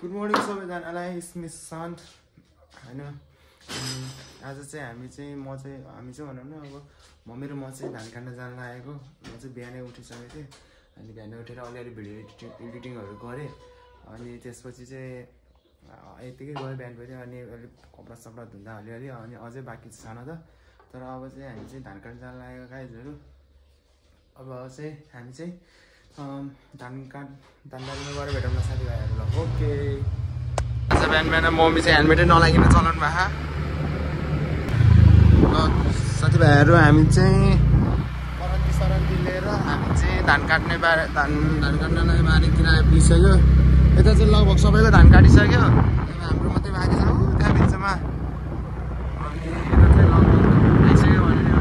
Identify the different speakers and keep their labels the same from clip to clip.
Speaker 1: good morning सबैजनालाई Smith shunt हैन आज चाहिँ हामी चाहिँ भनौँ न अब मेरो म चाहिँ धान काट्न जान लागेको म चाहिँ बिहानै उठिसकेको थिएँ अनि बिहानै उठेर अलिअलि भिडियो एडिटिङहरू गरेँ अनि त्यसपछि चाहिँ यतिकै गयो बिहान पऱ्यो अनि अलिक कपडा सपडा धुँदा अलिअलि अनि अझै बाँकी छ न त तर अब चाहिँ हामी चाहिँ धान काट्न जान लागेको गाइजहरू अब चाहिँ हामी चाहिँ धानबारीमा गएर भेटौँ न साथीभाइहरू ल ओके आज बिहान मम्मी चाहिँ हेलमेटै नलागिन चलाउनु भएको ल साथीभाइहरू हामी चाहिँ सरन्ती लिएर हामी चाहिँ धान काट्ने धान काट्नलाई बारीतिर आइपुगिसक्यो यता चाहिँ लगभग सबैको धान काटिसक्यो हाम्रो मात्रै बाँकी छ त्यहाँ बिचमा अनि यता चाहिँ लगभग आइसक्यो भने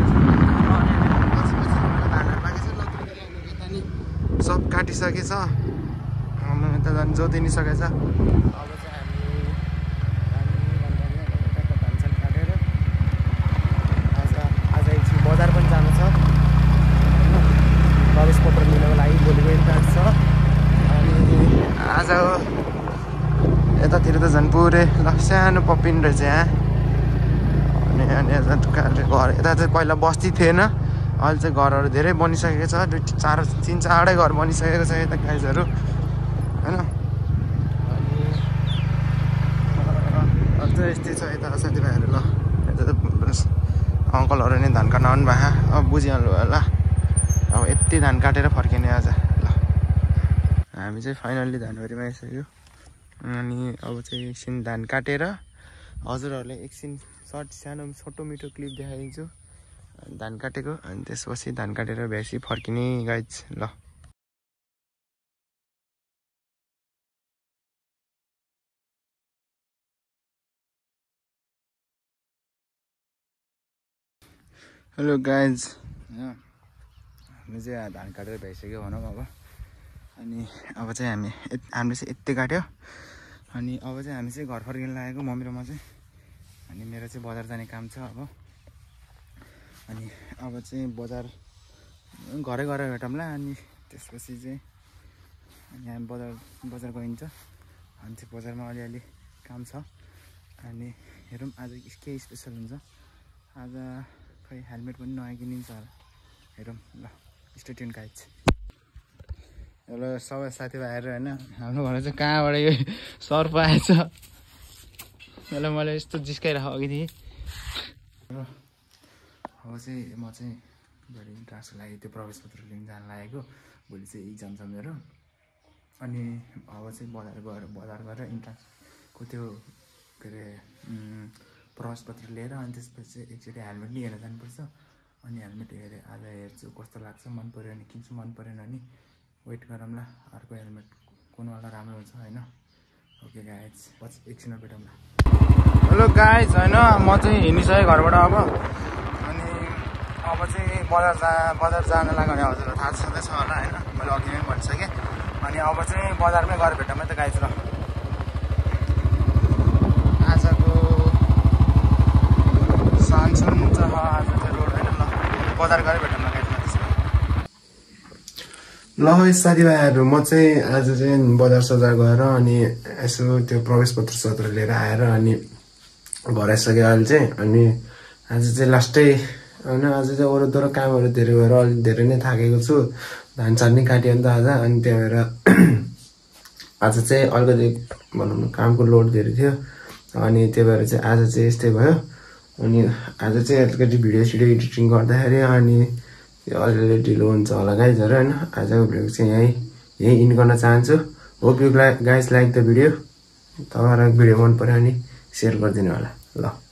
Speaker 1: सब काटिसकेछ यता झन् जोति नि सकेछ अब चाहिँ हामी धान काटेर आज एकछिन बजार पनि जानु छ प्रवेश पत्र लिनको लागि भोलिको इन्ट्रान्स छ अनि आज यतातिर त झन् पुरै ल सानो पपिन रहेछ यहाँ अनि घर यता चाहिँ पहिला बस्ती थिएन अहिले चाहिँ घरहरू धेरै बनिसकेको छ तिन चारवटै घर बनिसकेको छ यता गाइजहरू होइन अनि चाहिँ यस्तै छ यता साथीभाइहरू ल यता त अङ्कलहरू नै धान काट्न आउनु भएको अब बुझिहाल्नु भयो ल अब यति धान काटेर फर्किने आज ल हामी चाहिँ फाइनल्ली धानबारीमा आइसक्यो अनि अब चाहिँ एकछिन धान काटेर हजुरहरूले एकछिन सानो छोटो मिठो क्लिप देखाइदिन्छु धान काटेको अनि त्यसपछि धान काटेर भ्यासी फर्किने गाइज ल हेलो गाइज हामी चाहिँ धान काटेर भ्याइसक्यो भनौँ अब अनि अब चाहिँ हामीले चाहिँ यति काट्यो अनि अब चाहिँ हामी चाहिँ घर फर्किन लागेको मम्मी र म चाहिँ अनि मेरो चाहिँ बजार जाने काम छ अब अनि अब चाहिँ बजार घरै गएर भेटौँला अनि त्यसपछि चाहिँ अनि हामी बजार गइन्छ अनि चाहिँ बजारमा अलिअलि काम छ अनि हेरौँ आज के स्पेसल हुन्छ आज खै हेलमेट पनि नयाँ किनिन्छ होला हेरौँ ल स्टे ट्युन गाइज हेलो सबै साथीभाइहरू होइन हाम्रो घर चाहिँ कहाँबाट यो सर्फ आएछ यसलाई मैले यस्तो जिस्काइराखेको अघि थिएँ अब चाहिँ म चाहिँ भोलि इन्ट्रान्सको लागि त्यो प्रवेश पत्र लिन जान लागेको भोलि चाहिँ इक्जाम छ मेरो अनि अब चाहिँ बजार गरेर इन्ट्रान्सको त्यो के अरे प्रवेश पत्र लिएर अनि त्यसपछि एकचोटि हेलमेट लिएर जानुपर्छ अनि हेलमेट हेरेर आज हेर्छु कस्तो लाग्छ मन पऱ्यो भने किन्छु मन परेन भने वेट गरौँला अर्को हेलमेट कुनवाला राम्रो हुन्छ होइन ओके गाइज पछि एकछिनमा भेटौँला हेलो गाइज होइन म चाहिँ हिँडिसकेँ घरबाट अब अनि अब चाहिँ बजार जान लाग्यो भने हजुरलाई थाहा छँदैछ होला होइन मैले अघि नै भनिसकेँ अनि अब चाहिँ बजारमै गएर भेटौँ त गाइज ल आजको सानसुन छ आज चाहिँ रोड होइन ल बजार गएर भेटौँ न गाइज ल साथीभाइहरू म चाहिँ आज चाहिँ बजार सजार गएर अनि यसो त्यो प्रवेश पत्र लिएर आएर अनि घर आइसक्यो अहिले चाहिँ अनि आज चाहिँ लास्टै होइन आज चाहिँ अरूधुरो कामहरू धेरै भएर अलिक धेरै नै थाकेको छु धान सान नै काट्यो नि त आज अनि त्यही भएर आज चाहिँ अलिकति भनौँ न कामको लोड धेरै थियो अनि त्यही भएर चाहिँ आज चाहिँ यस्तै भयो अनि आज चाहिँ अलिकति भिडियो एडिटिङ गर्दाखेरि अनि अलिअलि ढिलो हुन्छ होला गाइजहरू होइन आजको भिडियो चाहिँ यही इन गर्न चाहन्छु hope you guys like the video तपाईँहरूलाई भिडियो मन पऱ्यो भने सेयर गरिदिनु होला ल